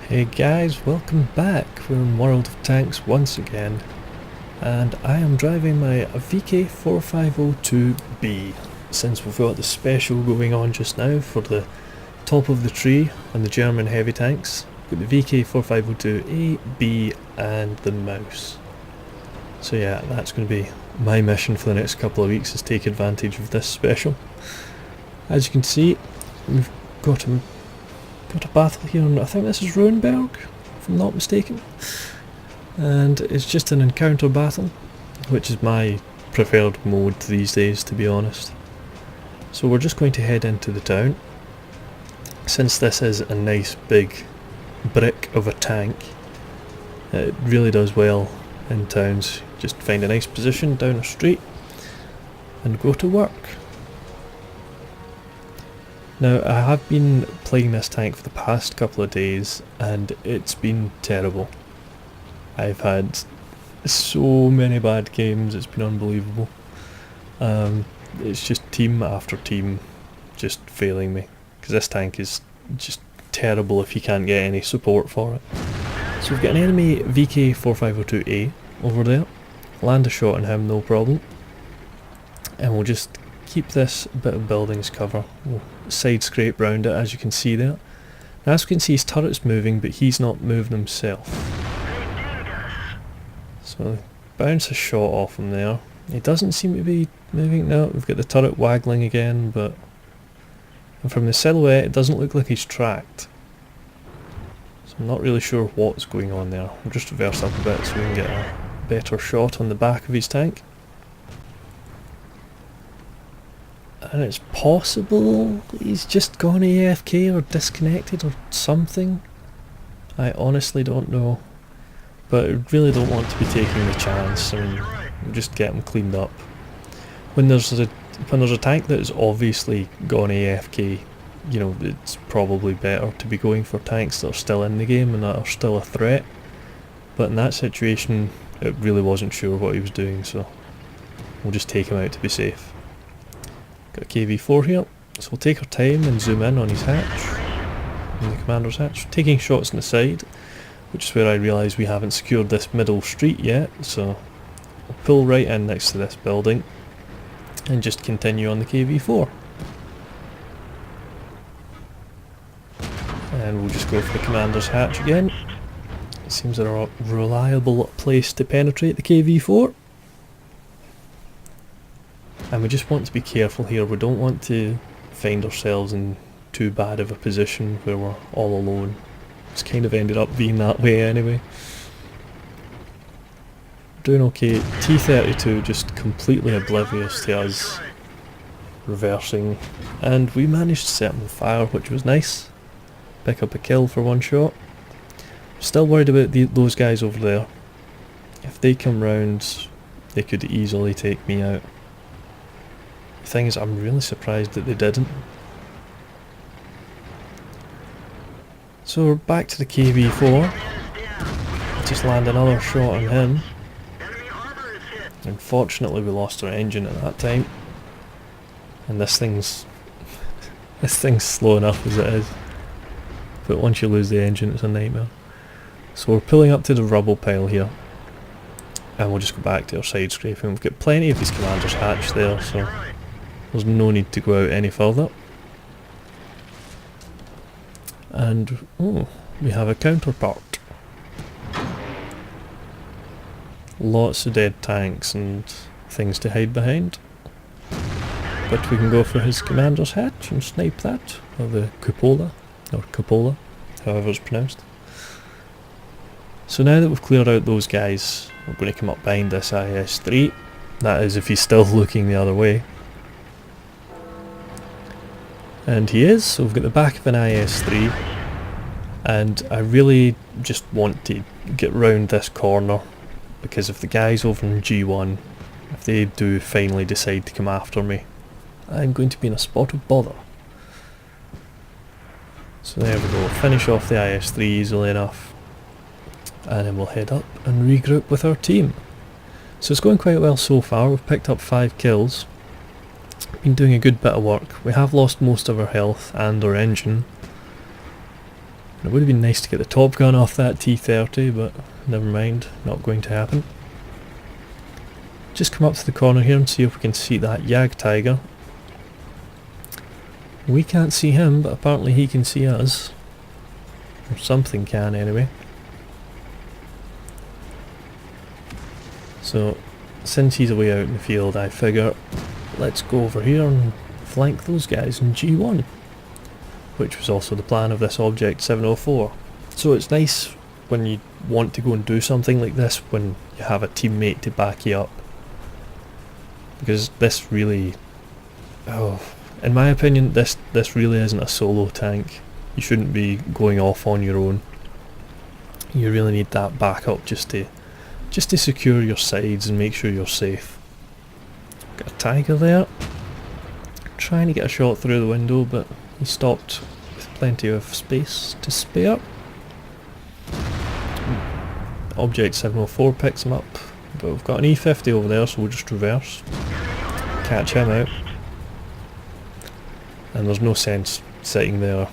Hey guys, welcome back. We're in World of Tanks once again, and I am driving my VK4502B since we've got the special going on just now for the top of the tree on the German heavy tanks. We've got the VK4502A, B and the mouse. So yeah, that's going to be my mission for the next couple of weeks, is take advantage of this special. As you can see, we've got a battle here, and I think this is Ruinberg, if I'm not mistaken. And it's just an encounter battle, which is my preferred mode these days, to be honest. So we're just going to head into the town. Since this is a nice big brick of a tank, it really does well in towns. Just find a nice position down a street and go to work. Now, I have been playing this tank for the past couple of days and it's been terrible. I've had so many bad games, it's been unbelievable. It's just team after team just failing me, because this tank is just terrible if you can't get any support for it. So we've got an enemy VK4502A over there. Land a shot on him, no problem. And we'll just keep this bit of buildings cover. We'll side scrape round it, as you can see there. Now, as you can see, his turret's moving, but he's not moving himself. So bounce a shot off him there. He doesn't seem to be moving now. We've got the turret waggling again, but from the silhouette it doesn't look like he's tracked. So I'm not really sure what's going on there. We'll just reverse up a bit so we can get a better shot on the back of his tank. And it's possible he's just gone AFK or disconnected or something. I honestly don't know. But I really don't want to be taking the chance. I mean, we'll just get him cleaned up. When there's a tank that is obviously gone AFK, you know, it's probably better to be going for tanks that are still in the game and that are still a threat. But in that situation, it really wasn't sure what he was doing, so we'll just take him out to be safe. Got a KV4 here, so we'll take our time and zoom in on his hatch, on the commander's hatch, taking shots on the side, which is where I realise we haven't secured this middle street yet, so we'll pull right in next to this building and just continue on the KV4. And we'll just go for the commander's hatch again. It seems a reliable place to penetrate the KV4. And we just want to be careful here. We don't want to find ourselves in too bad of a position where we're all alone. It's kind of ended up being that way anyway. Doing okay. T-32 just completely oblivious to us reversing, and we managed to set him on fire, which was nice. Pick up a kill for one shot. Still worried about those guys over there. If they come round, they could easily take me out. The thing is, I'm really surprised that they didn't. So we're back to the KV4. Just land another shot on him. Unfortunately, we lost our engine at that time. And this thing's slow enough as it is. But once you lose the engine, it's a nightmare. So we're pulling up to the rubble pile here. And we'll just go back to our side scraping. We've got plenty of these commander's hatch there, so there's no need to go out any further. And, oh, we have a counterpart. Lots of dead tanks and things to hide behind. But we can go for his commander's hatch and snipe that, or the cupola, or cupola, however it's pronounced. So now that we've cleared out those guys, we're going to come up behind this IS-3. That is if he's still looking the other way. And he is, so we've got the back of an IS-3. And I really just want to get round this corner, because if the guys over in G1, if they do finally decide to come after me, I'm going to be in a spot of bother. So there we go, finish off the IS-3 easily enough. And then we'll head up and regroup with our team. So it's going quite well so far. We've picked up 5 kills. Been doing a good bit of work. We have lost most of our health and our engine. It would have been nice to get the top gun off that T-30, but never mind, not going to happen. Just come up to the corner here and see if we can see that Jagdtiger. We can't see him, but apparently he can see us. Or something can anyway. So, since he's away out in the field, I figure let's go over here and flank those guys in G1. Which was also the plan of this Object 704. So it's nice when you want to go and do something like this when you have a teammate to back you up. Because this really... in my opinion, this really isn't a solo tank. You shouldn't be going off on your own. You really need that backup just to secure your sides and make sure you're safe. Got a Tiger there. Trying to get a shot through the window, but he stopped with plenty of space to spare. Object 704 picks him up, but we've got an E50 over there, so we'll just reverse. Catch him out. And there's no sense sitting there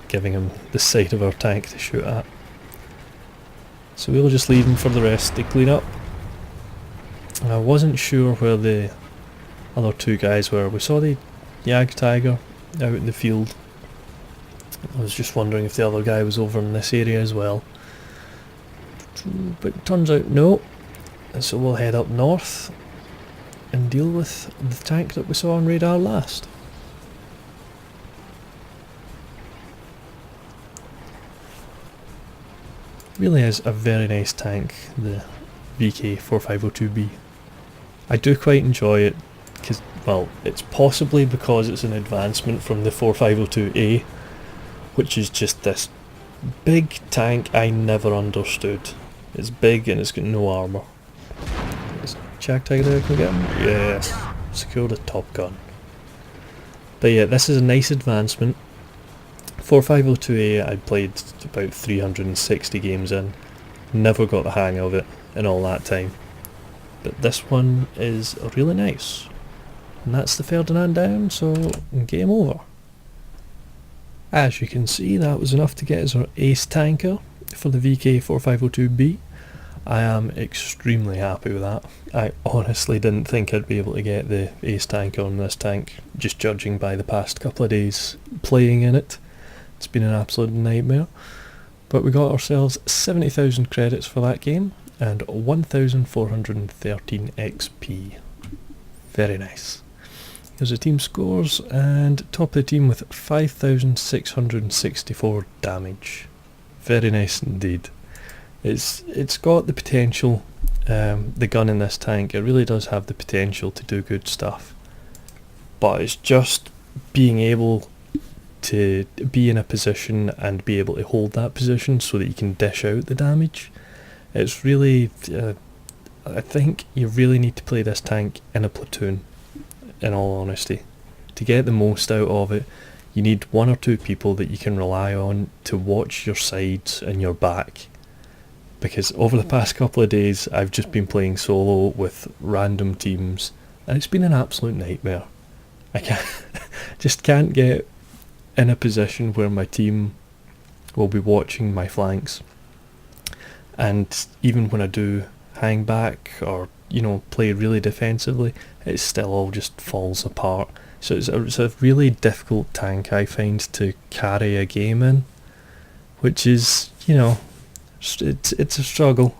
giving him the side of our tank to shoot at. So we'll just leave him for the rest to clean up. I wasn't sure where the other two guys were. We saw the Jagdtiger out in the field. I was just wondering if the other guy was over in this area as well. But it turns out no. So we'll head up north and deal with the tank that we saw on radar last. Really is a very nice tank, the VK4502B. I do quite enjoy it because, well, it's possibly because it's an advancement from the 4502A, which is just this big tank I never understood. It's big and it's got no armour. Is Jagdtiger there? Can we get him? Yes. Secure the top gun. But yeah, this is a nice advancement. 4502A I played about 360 games in. Never got the hang of it in all that time. But this one is really nice. And that's the Ferdinand down, so game over. As you can see, that was enough to get us our ace tanker for the VK4502B. I am extremely happy with that. I honestly didn't think I'd be able to get the ace tanker on this tank, just judging by the past couple of days playing in it. It's been an absolute nightmare. But we got ourselves 70,000 credits for that game and 1,413 XP. Very nice. Here's the team scores, and top of the team with 5,664 damage. Very nice indeed. It's got the potential, the gun in this tank, it really does have the potential to do good stuff. But it's just being able to be in a position and be able to hold that position so that you can dish out the damage. It's really, I think you really need to play this tank in a platoon, in all honesty. To get the most out of it, you need one or two people that you can rely on to watch your sides and your back. Because over the past couple of days I've just been playing solo with random teams and it's been an absolute nightmare. I just can't get in a position where my team will be watching my flanks, and even when I do hang back or, you know, play really defensively, it still all just falls apart. So it's a really difficult tank, I find, to carry a game in, which is, you know, it's a struggle.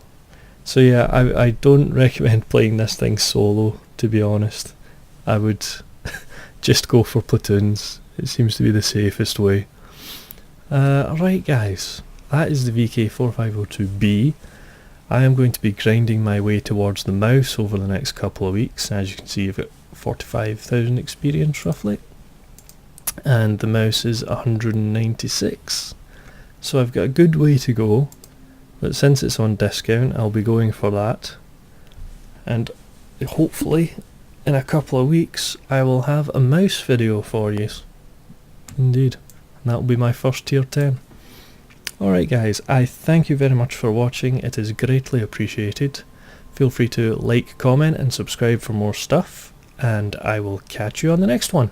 So yeah, I don't recommend playing this thing solo, to be honest. I would just go for platoons. It seems to be the safest way. Alright guys, that is the VK4502B. I am going to be grinding my way towards the mouse over the next couple of weeks. As you can see, I've got 45,000 experience roughly. And the mouse is 196. So I've got a good way to go. But since it's on discount, I'll be going for that. And hopefully, in a couple of weeks, I will have a mouse video for you. Indeed. And that will be my first tier 10. Alright guys, I thank you very much for watching. It is greatly appreciated. Feel free to like, comment and subscribe for more stuff. And I will catch you on the next one.